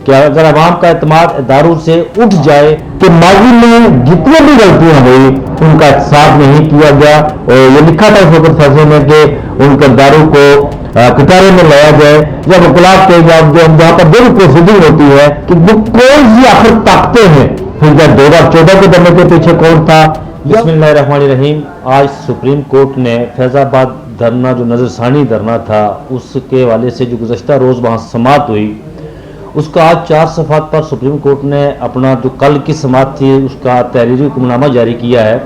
कि अगर अवाम का एतमाद इदारों से उठ जाए कि माजी में जितनी भी गलतियां हुई उनका एहतसाब नहीं किया गया। और ये लिखा था इस वक्त फैसले में कि उन किरदारों को कटारे में लाया जाए या वकलात के जहाँ पर जो प्रोसीडिंग होती है कि वो कौन सी आखिर ताकतें हैं, फिर जब 2014 के दमे के पीछे कौन था। बिस्मिल्लाहिर्रहमानिर्रहीम। आज सुप्रीम कोर्ट ने फैजाबाद धरना जो नजरसानी धरना था उसके हवाले से जो गुज़श्ता रोज़ वहाँ समात हुई उसका आज 4 सफ़ात पर सुप्रीम कोर्ट ने अपना जो कल की समात थी उसका तहरीरी हुक्मनामा जारी किया है।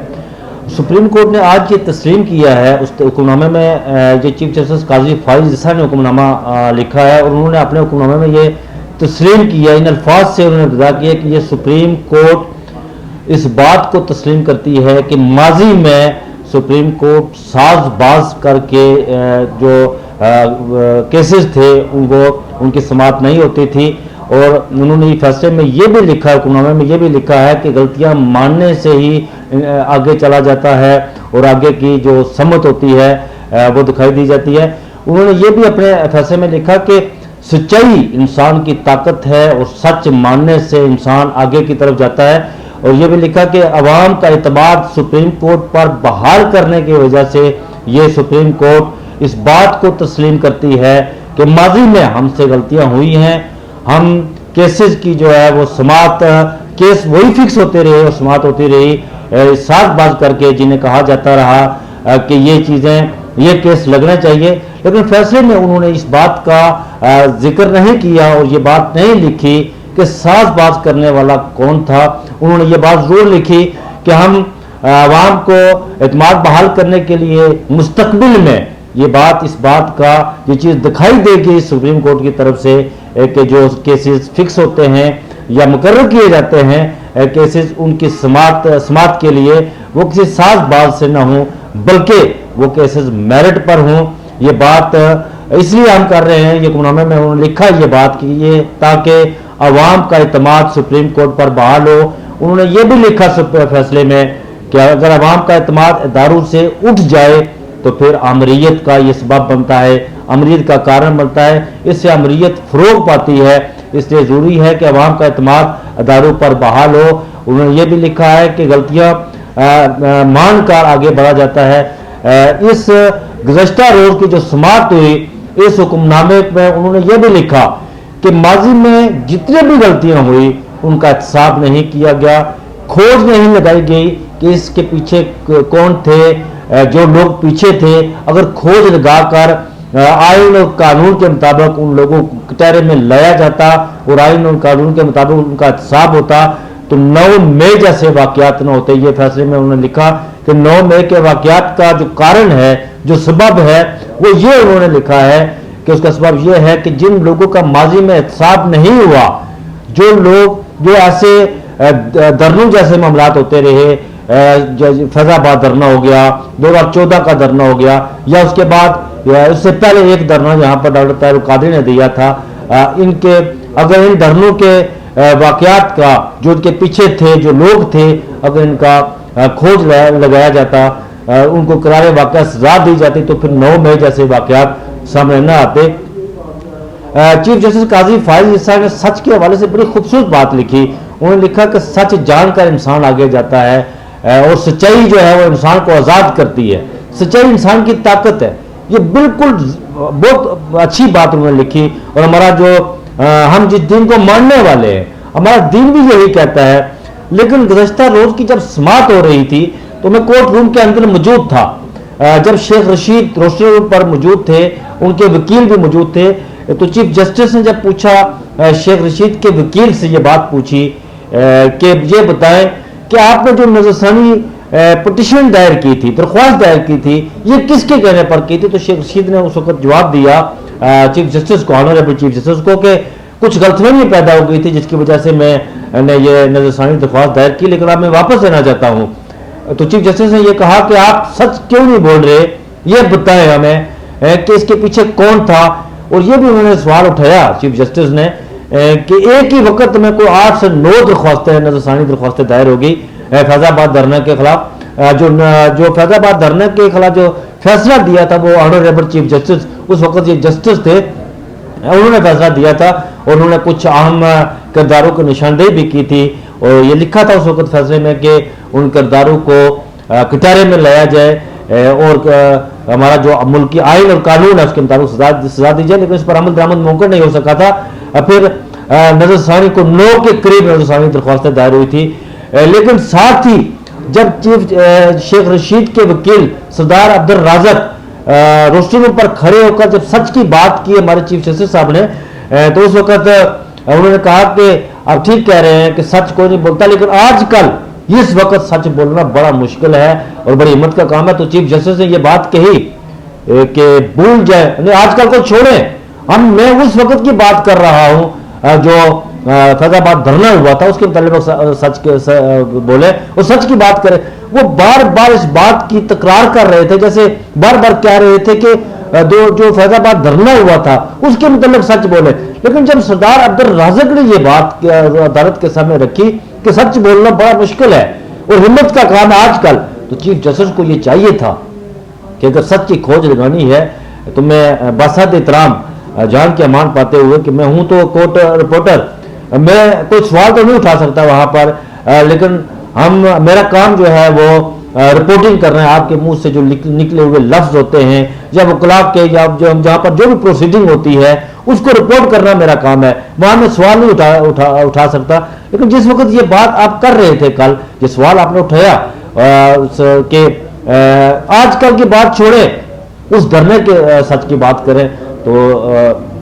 सुप्रीम कोर्ट ने आज ये तस्लीम किया है, उस हुक्मनामे में ये चीफ जस्टिस काजी फाइज ईसा ने हुक्मनामा लिखा है और उन्होंने अपने हुक्मनामे में ये तस्लीम किया, इन अल्फाज से उन्होंने बता किया कि ये सुप्रीम कोर्ट इस बात को तस्लीम करती है कि माजी में सुप्रीम कोर्ट साजबाज करके जो केसेस थे वो उनकी समात नहीं होती थी। और उन्होंने फैसले में ये भी लिखा है, हुक्मनामे में ये भी लिखा है कि गलतियां मानने से ही आगे चला जाता है और आगे की जो समत होती है वो दिखाई दी जाती है। उन्होंने ये भी अपने फैसले में लिखा कि सच्चाई इंसान की ताकत है और सच मानने से इंसान आगे की तरफ जाता है। और ये भी लिखा कि अवाम का एतमाद सुप्रीम कोर्ट पर बहाल करने की वजह से ये सुप्रीम कोर्ट इस बात को तस्लीम करती है कि माजी में हमसे गलतियां हुई हैं, हम केसेस की जो है वो समात केस वही फिक्स होते रहे और समात होती रही साजबाज करके जिन्हें कहा जाता रहा कि ये चीज़ें ये केस लगना चाहिए। लेकिन फैसले में उन्होंने इस बात का जिक्र नहीं किया और ये बात नहीं लिखी कि साजबाज करने वाला कौन था। उन्होंने ये बात जरूर लिखी कि हम आवाम को एतमाद बहाल करने के लिए मुस्तकबिल में ये बात इस बात का ये चीज़ दिखाई देगी सुप्रीम कोर्ट की तरफ से कि जो केसेस फिक्स होते हैं या मुकर्रर किए जाते हैं केसेस उनकी समात के लिए वो किसी साजबाज से ना हो बल्कि वो केसेस मेरिट पर हों। ये बात इसलिए हम कर रहे हैं, ये हुक्मनामे में उन्होंने लिखा ये बात कि ये ताकि अवाम का एतमाद सुप्रीम कोर्ट पर बहाल हो। उन्होंने ये भी लिखा फैसले में कि अगर अवाम का एतमाद इदारों से उठ जाए तो फिर अमरीयत का ये सबब बनता है, अमरीयत का कारण बनता है, इससे अमरीयत फरोग पाती है। इसलिए ज़रूरी है कि अवाम का एतमाद इदारों पर बहाल हो। उन्होंने ये भी लिखा है कि गलतियाँ मान कर आगे बढ़ा जाता है। इस गुज़श्ता रोज़ की जो समात हुई इस हुक्मनामे में उन्होंने ये भी लिखा कि माजी में जितनी भी गलतियां हुई उनका एहतसाब नहीं किया गया, खोज नहीं लगाई गई कि इसके पीछे कौन थे, जो लोग पीछे थे। अगर खोज लगाकर आइन और कानून के मुताबिक उन लोगों को कटहरे में लाया जाता और आइन और कानून के मुताबिक उनका एहतसाब होता तो 9 मई जैसे वाकयात न होते। ये फैसले में उन्होंने लिखा कि 9 मई के वाकयात का जो कारण है, जो सबब है, वो ये उन्होंने लिखा है कि उसका सबब यह है कि जिन लोगों का माजी में एहतसाब नहीं हुआ, जो लोग जो ऐसे धरनों जैसे मामलात होते रहे, फैजाबाद धरना हो गया, 2014 का धरना हो गया या उसके बाद उससे पहले एक धरना यहाँ पर डॉक्टर ताहिर कादरी ने दिया था, इनके अगर इन धरनों के वाकयात का जो इनके पीछे थे, जो लोग थे, अगर इनका खोज लगाया जाता, उनको करारे वाकया सजा दी जाती तो फिर 9 मई जैसे वाकयात सामने न आते। चीफ जस्टिस काजी फाइज ईसा ने सच के हवाले से बड़ी खूबसूरत बात लिखी। उन्होंने लिखा कि सच जानकर इंसान आगे जाता है और सच्चाई जो है वो इंसान को आज़ाद करती है, सच्चाई इंसान की ताकत है। ये बिल्कुल बहुत अच्छी बात उन्होंने लिखी। और हमारा जो हम जिस दिन को मानने वाले हैं, हमारा दिन भी यही कहता है। लेकिन गुज़श्ता रोज़ की जब समात हो रही थी तो मैं कोर्ट रूम के अंदर मौजूद था, जब शेख रशीद रोशनी पर मौजूद थे, उनके वकील भी मौजूद थे। तो चीफ जस्टिस ने जब पूछा, शेख रशीद के वकील से ये बात पूछी कि ये बताएं कि आपने जो नजरसानी पिटिशन दायर की थी, दरख्वास्त दायर की थी, ये किसके कहने पर की थी। तो शेख रशीद ने उस वक्त जवाब दिया चीफ जस्टिस को, ऑनरेबल चीफ जस्टिस को, कि कुछ गलतफहमी पैदा हो गई थी जिसकी वजह से मैंने ये नजरसानी दरख्वास्त दायर की, लेकिन अब मैं वापस लेना चाहता हूँ। तो चीफ जस्टिस ने यह कहा कि आप सच क्यों नहीं बोल रहे, ये बताएं हमें कि इसके पीछे कौन था। और ये भी उन्होंने सवाल उठाया चीफ जस्टिस ने कि एक ही वक्त में कोई 8 से 9 दरख्वास्तें नजरसानी दरख्वास्तें दायर होगी फैजाबाद धरना के खिलाफ। जो फैजाबाद धरना के खिलाफ जो फैसला दिया था वो ऑनरेबल चीफ जस्टिस, उस वक्त ये जस्टिस थे, उन्होंने फैसला दिया था और उन्होंने कुछ अहम किरदारों की निशानदेही भी की थी, और ये लिखा था उस वक्त फैसले में कि उन किरदारों को कटारे में लाया जाए और हमारा जो मुल्की आइन और कानून है उसके मुताबिक सजा दी जाए, लेकिन इस पर अमल दरामद मुमकिन नहीं हो सका था। फिर नजरसानी को 9 के करीब नजरसानी दरख्वास्तें दायर हुई थी, लेकिन साथ ही जब चीफ शेख रशीद के वकील सरदार अब्दुल राज़क रोस्टरों पर खड़े होकर जब सच की बात की हमारे चीफ जस्टिस साहब ने, तो उस वक्त उन्होंने कहा कि आप ठीक कह रहे हैं कि सच कोई नहीं बोलता, लेकिन आजकल इस वक्त सच बोलना बड़ा मुश्किल है और बड़ी हिम्मत का काम है। तो चीफ जस्टिस ने यह बात कही कि भूल जाए, आजकल को छोड़ें, मैं उस वक्त की बात कर रहा हूं जो फैजाबाद धरना हुआ था उसके मुताबिक सच के बोले और सच की बात करें। वो बार बार इस बात की तकरार कर रहे थे, जैसे बार बार कह रहे थे कि जो फैजाबाद धरना हुआ था उसके मुताबिक सच बोले, लेकिन जब सरदार अब्दुल राज़क ने ये बात अदालत के सामने रखी कि सच बोलना बड़ा मुश्किल है और हिम्मत का काम है आजकल, तो चीफ जस्टिस को ये चाहिए था कि अगर सच की खोज लगानी है तो मैं बासात एहतराम जान के अमान पाते हुए कि मैं हूं तो कोर्ट रिपोर्टर, मैं कोई सवाल तो नहीं उठा सकता वहां पर, लेकिन मेरा काम जो है वो रिपोर्टिंग कर रहे हैं। आपके मुंह से जो निकले हुए लफ्ज होते हैं या वकलाफ के या जहां पर जो भी प्रोसीडिंग होती है उसको रिपोर्ट करना मेरा काम है, वहां मैं सवाल नहीं उठा सकता। लेकिन जिस वक्त ये बात आप कर रहे थे, कल ये सवाल आपने उठाया कि आजकल की बात छोड़े उस धरने के सच की बात करें, तो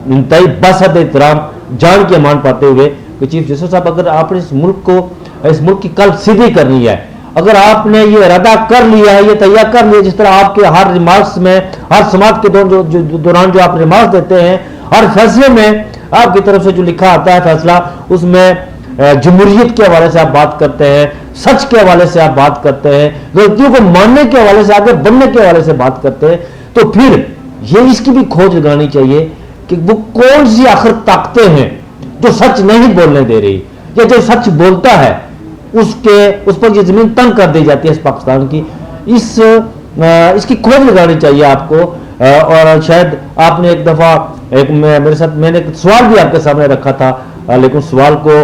इंतहाई बासत एहतराम जान के मान पाते हुए कि चीफ जस्टिस साहब, अगर आपने इस मुल्क की कल सीधी करनी है, अगर आपने ये इरादा कर लिया है, ये तैयार कर लिया, जिस तरह आपके हर रिमार्क्स में, हर समाज के दौरान जो आप रिमार्क्स देते हैं, हर फैसले में आपकी तरफ से जो लिखा आता है फैसला, उसमें जमहूरियत के हवाले से आप बात करते हैं, सच के हवाले से आप बात करते हैं, गलतियों को मानने के हवाले से, आगे बढ़ने के हवाले से बात करते हैं, तो फिर ये इसकी भी खोज लगानी चाहिए कि वो कौन सी आखिर ताकतें हैं जो सच नहीं बोलने दे रही, या जो सच बोलता है उस पर ये जमीन तंग कर दी जाती है इस पाकिस्तान की। इसकी खोज लगानी चाहिए आपको। और शायद आपने एक दफा मेरे साथ मैंने एक सवाल भी आपके सामने रखा था, लेकिन सवाल को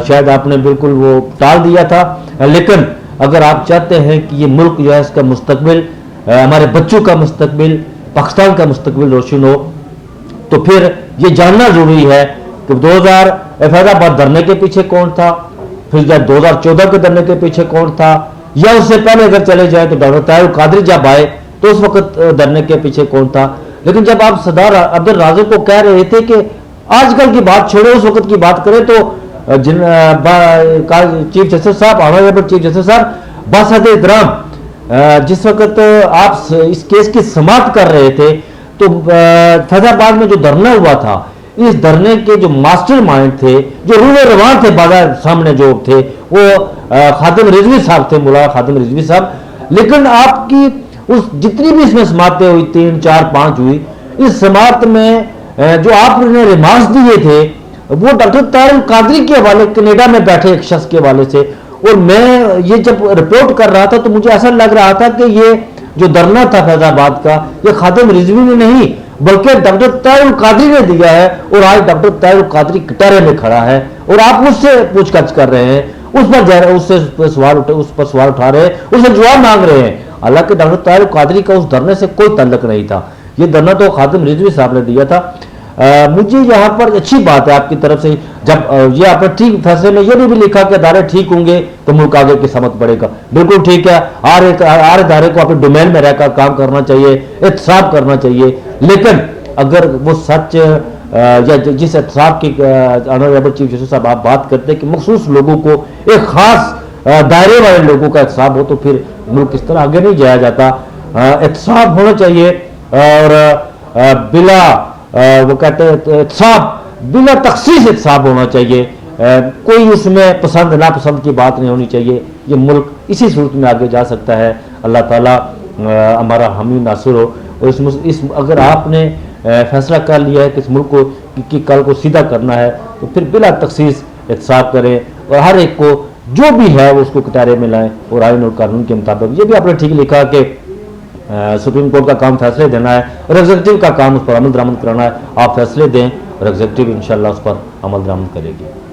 शायद आपने बिल्कुल वो टाल दिया था। लेकिन अगर आप चाहते हैं कि ये मुल्क जो है इसका मुस्तकबिल, हमारे बच्चों का मुस्तकबिल, पाकिस्तान का मुस्तकबिल रोशन हो, तो फिर ये जानना जरूरी है कि 2000 फैजाबाद धरने के पीछे कौन था, फिर 2014 के धरने के पीछे कौन था, या उससे पहले अगर चले जाए तो डॉक्टर ताहिर कादरी जब आए तो उस वक्त धरने के पीछे कौन था। लेकिन जब आप सरदार अब्दुल राज़क को कह रहे थे कि आजकल की बात छोड़े उस वक्त की बात करें, तो चीफ जस्टिस साहब, ऑनरेबल चीफ जस्टिस साहब, बासात एहतराम, जिस वक्त आप इस केस की समाप्त कर रहे थे तो फैजाबाद में जो धरना हुआ था, इस धरने के जो मास्टर माइंड थे, जो रूल रवान थे बाजार सामने जो थे, वो खादिम रिजवी साहब थे, मुला खादिम रिजवी साहब। लेकिन आपकी उस जितनी भी इसमें समाप्तें हुई, 3, 4, 5 हुई, इस समाप्त में जो आपने रिमार्क्स दिए थे वो डॉक्टर ताहिर कादरी के हवाले, कनेडा में बैठे एक शख्स के हवाले से, और मैं ये जब रिपोर्ट कर रहा था तो मुझे ऐसा लग रहा था कि ये जो धरना था फैजाबाद का, ये खादिम रिजवी ने नहीं बल्कि डॉक्टर ताहिर कादरी ने दिया है, और आज डॉक्टर ताहिर कादरी कटारे में खड़ा है और आप उससे पूछताछ कर रहे हैं, उस पर सवाल उठा रहे हैं, उससे जवाब मांग रहे हैं। हालांकि डॉक्टर ताहिर कादरी का उस धरने से कोई ताल्लुक नहीं था, ये धरना तो खादिम रिजवी साहब ने दिया था। मुझे यहाँ पर अच्छी बात है आपकी तरफ से, जब ये आपने ठीक फैसले में ये भी लिखा कि अदारे ठीक होंगे तो मुल्क आगे की समत बढ़ेगा। बिल्कुल ठीक है, हर इदारे को अपने डोमेन में रहकर काम करना चाहिए, एहतसाब करना चाहिए, लेकिन अगर वो सच या जिस एहतसाब की ऑनरेबल चीफ जस्टिस साहब आप बात करते हैं कि मखसूस लोगों को, एक खास दायरे वाले लोगों का एहतसाब हो, तो फिर मुल्क इस तरह आगे नहीं जाया जाता। एहतसाब होना चाहिए और बिला वो कहते हैं एहतसाब, बिला तखसीस एहतसाब होना चाहिए, कोई उसमें पसंद नापसंद की बात नहीं होनी चाहिए। ये मुल्क इसी सूरत में आगे जा सकता है। अल्लाह ताला हमारा हामी नासिर हो। और इस अगर आपने फैसला कर लिया है कि इस मुल्क को की कल को सीधा करना है, तो फिर बिला तखसीस एहतसाब करें और हर एक को जो भी है वो उसको कटारे में लाएं और आइन और कानून के मुताबिक। ये भी आपने ठीक लिखा कि सुप्रीम कोर्ट का काम फैसले देना है और एग्जीक्यूटिव का काम उस पर अमल दरामद कराना है। आप फैसले दें और एग्जीक्यूटिव इंशाल्लाह उस पर अमल दरामद करेगी।